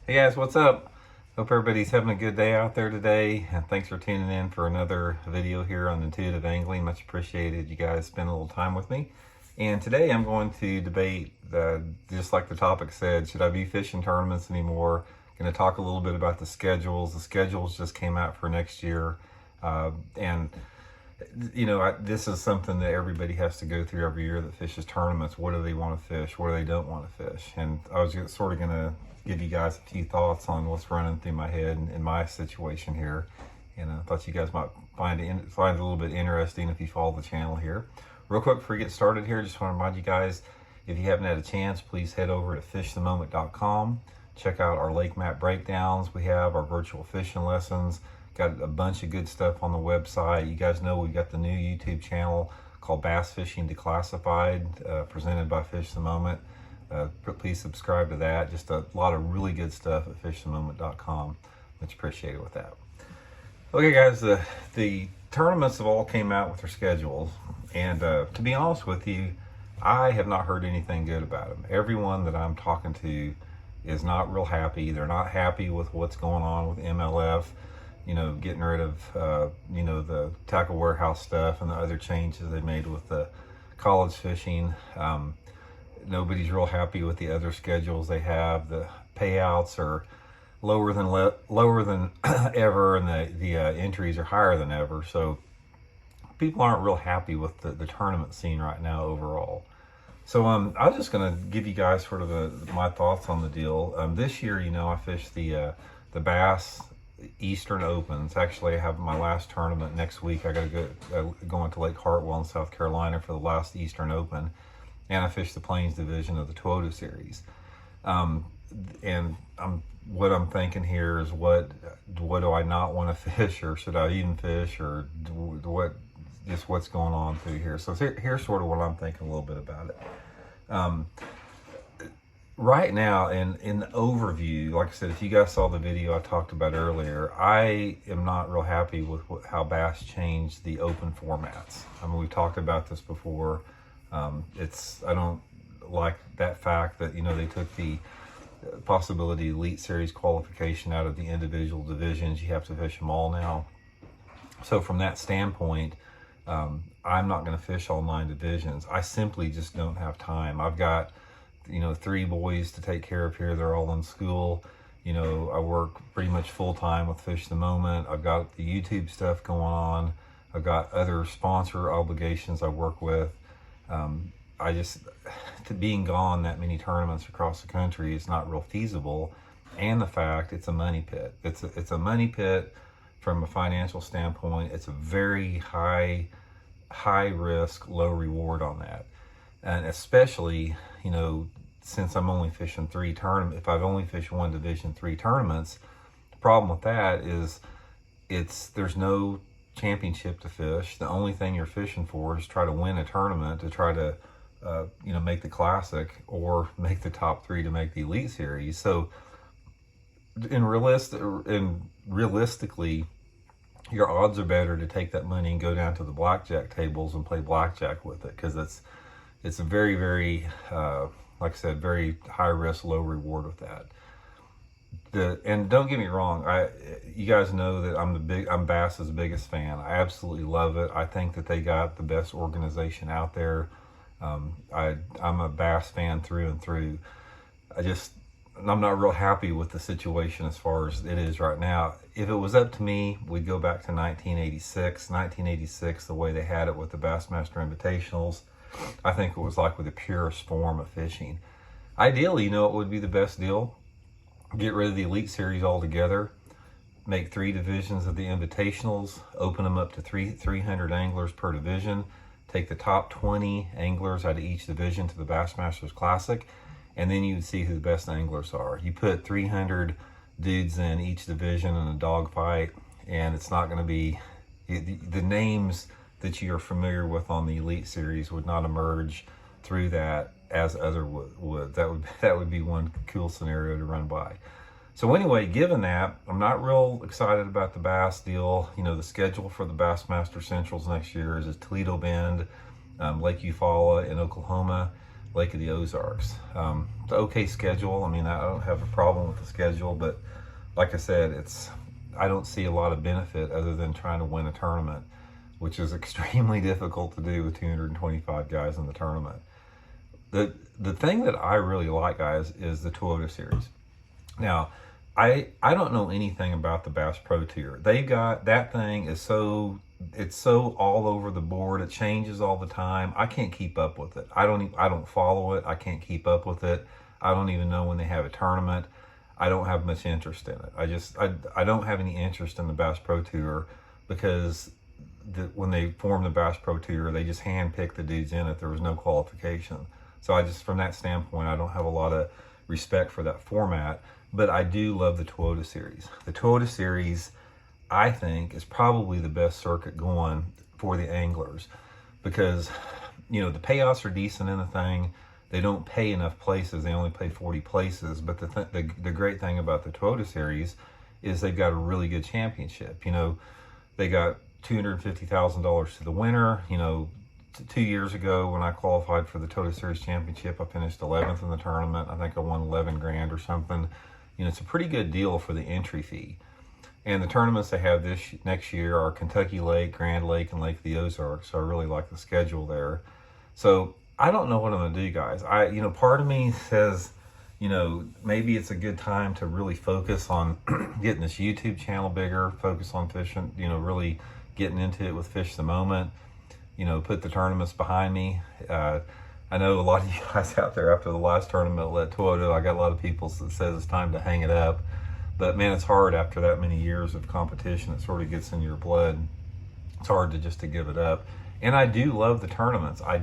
Hey guys, what's up? Hope everybody's having a good day out there today. And thanks for tuning in for another video here on Intuitive Angling. Much appreciated you guys spend a little time with me. And today I'm going to debate, just like the topic said, should I be fishing tournaments anymore? Going to talk a little bit about the schedules. The schedules just came out for next year. And this is something that everybody has to go through every year that fishes tournaments. What do they want to fish? What do they don't want to fish? And I was sort of going to give you guys a few thoughts on what's running through my head in my situation here. And I thought you guys might find it a little bit interesting if you follow the channel here. Real quick before we get started here, just want to remind you guys, if you haven't had a chance, please head over to fishthemoment.com. Check out our lake map breakdowns. We have our virtual fishing lessons. Got a bunch of good stuff on the website. You guys know we've got the new YouTube channel called Bass Fishing Declassified, presented by Fish the Moment. Please subscribe to that. Just a lot of really good stuff at fishthemoment.com. Much appreciated with that. Okay guys, the tournaments have all came out with their schedules, and to be honest with you, I have not heard anything good about them. Everyone that I'm talking to is not real happy. They're not happy with what's going on with MLF, getting rid of, the tackle warehouse stuff and the other changes they made with the college fishing. Nobody's real happy with the other schedules they have. The payouts are lower than ever, and the entries are higher than ever. So people aren't real happy with the tournament scene right now overall. So I'm just gonna give you guys sort of my thoughts on the deal. This year, I fished the Bass Eastern Opens. Actually, I have my last tournament next week. I gotta go into Lake Hartwell in South Carolina for the last Eastern Open. And I fished the Plains division of the Tuota series. What I'm thinking here is what do I not want to fish, or should I even fish, or what's going on through here. So here's sort of what I'm thinking a little bit about it. Right now, in the overview, like I said, if you guys saw the video I talked about earlier, I am not real happy with how Bass changed the open formats. I mean, we've talked about this before. I don't like that fact that, they took the possibility Elite Series qualification out of the individual divisions. You have to fish them all now. So from that standpoint, I'm not going to fish all 9 divisions. I simply just don't have time. I've got, 3 boys to take care of here. They're all in school. I work pretty much full time with Fish the Moment. I've got the YouTube stuff going on. I've got other sponsor obligations I work with. To being gone that many tournaments across the country is not real feasible. And the fact it's a money pit. It's a money pit from a financial standpoint. It's a very high risk, low reward on that. And especially, since I'm only fishing 3 tournaments, if I've only fished one division, 3 tournaments, the problem with that is there's no championship to fish. The only thing you're fishing for is try to win a tournament, to try to make the classic or make the top 3 to make the Elite Series. So realistically, your odds are better to take that money and go down to the blackjack tables and play blackjack with it, because it's a very, very like I said, very high risk, low reward with that. And don't get me wrong, you guys know that I'm Bass's biggest fan. I absolutely love it. I think that they got the best organization out there. I'm a Bass fan through and through. I'm not real happy with the situation as far as it is right now. If it was up to me, we'd go back to 1986. 1986, the way they had it with the Bassmaster Invitationals, I think it was like with the purest form of fishing. Ideally, it would be the best deal. Get rid of the Elite Series altogether, make 3 divisions of the Invitationals, open them up to 300 anglers per division, take the top 20 anglers out of each division to the Bassmasters Classic, and then you would see who the best anglers are. You put 300 dudes in each division in a dogfight, and it's not going to be, the names that you are familiar with on the Elite Series would not emerge through that as other would. That would be one cool scenario to run by. So anyway, given that, I'm not real excited about the Bass deal. The schedule for the Bassmaster Centrals next year is Toledo Bend, Lake Eufaula in Oklahoma, Lake of the Ozarks. It's an okay schedule. I mean, I don't have a problem with the schedule, but like I said, I don't see a lot of benefit other than trying to win a tournament, which is extremely difficult to do with 225 guys in the tournament. The thing that I really like, guys, is the Toyota Series. Now, I don't know anything about the Bass Pro Tour. They've got, that thing is so, it's so all over the board. It changes all the time. I can't keep up with it. I don't follow it. I can't keep up with it. I don't even know when they have a tournament. I don't have much interest in it. I don't have any interest in the Bass Pro Tour because when they formed the Bass Pro Tour, they just handpicked the dudes in it. There was no qualification. So from that standpoint, I don't have a lot of respect for that format, but I do love the Toyota Series. The Toyota Series, I think, is probably the best circuit going for the anglers because, you know, the payouts are decent in the thing. They don't pay enough places. They only pay 40 places. But the great thing about the Toyota Series is they've got a really good championship. You know, they got $250,000 to the winner. You know, 2 years ago when I qualified for the Toyota Series Championship, I finished 11th in the tournament. I think I won 11 grand or something. You know, it's a pretty good deal for the entry fee. And the tournaments they have next year are Kentucky Lake, Grand Lake, and Lake of the Ozarks. So I really like the schedule there. So I don't know what I'm gonna do, guys. You know, part of me says, you know, maybe it's a good time to really focus on getting this YouTube channel bigger, focus on fishing, you know, really getting into it with Fish the Moment, you know, put the tournaments behind me. I know a lot of you guys out there after the last tournament at Toyota, I got a lot of people that says it's time to hang it up. But man, it's hard after that many years of competition. It sort of gets in your blood. It's hard to give it up. And I do love the tournaments. I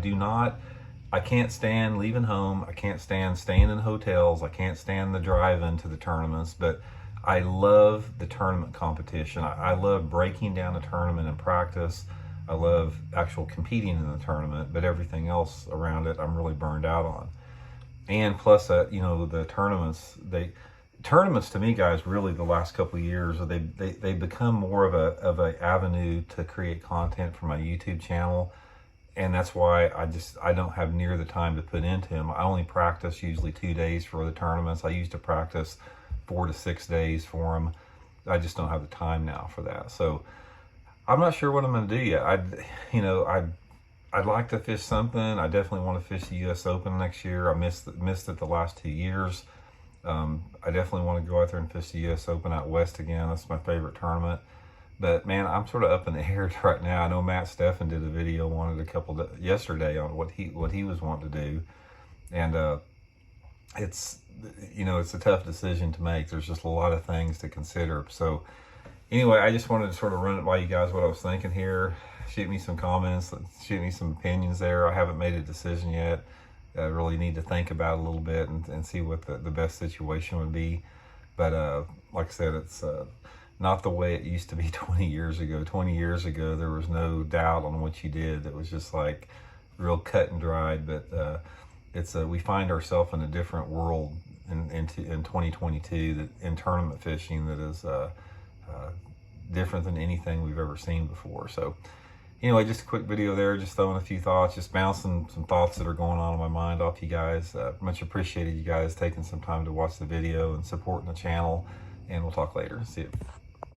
can't stand leaving home. I can't stand staying in hotels. I can't stand the drive-in to the tournaments, but I love the tournament competition. I love breaking down a tournament in practice. I love actual competing in the tournament, but everything else around it, I'm really burned out on. And plus, you know, the tournaments, tournaments to me, guys, really the last couple of years, they become more of a avenue to create content for my YouTube channel. And that's why I don't have near the time to put into them. I only practice usually 2 days for the tournaments. I used to practice 4 to 6 days for them. I just don't have the time now for that. So I'm not sure what I'm going to do yet. I'd like to fish something. I definitely want to fish the U.S. Open next year. I missed it the last 2 years. I definitely want to go out there and fish the U.S. Open out west again. That's my favorite tournament. But man, I'm sort of up in the air right now. I know Matt Steffen did a video, yesterday on what he was wanting to do, and it's, you know, it's a tough decision to make. There's just a lot of things to consider. So anyway, I just wanted to sort of run it by you guys what I was thinking here. Shoot me some comments, shoot me some opinions there. I haven't made a decision yet. I really need to think about it a little bit and see what the best situation would be. But like I said, it's not the way it used to be 20 years ago. 20 years ago, there was no doubt on what you did. It was just like real cut and dried. But we find ourselves in a different world in 2022 in tournament fishing that is different than anything we've ever seen before. So anyway, just a quick video there, just throwing a few thoughts, just bouncing some thoughts that are going on in my mind off you guys. Much appreciated you guys taking some time to watch the video and supporting the channel, and we'll talk later. See you.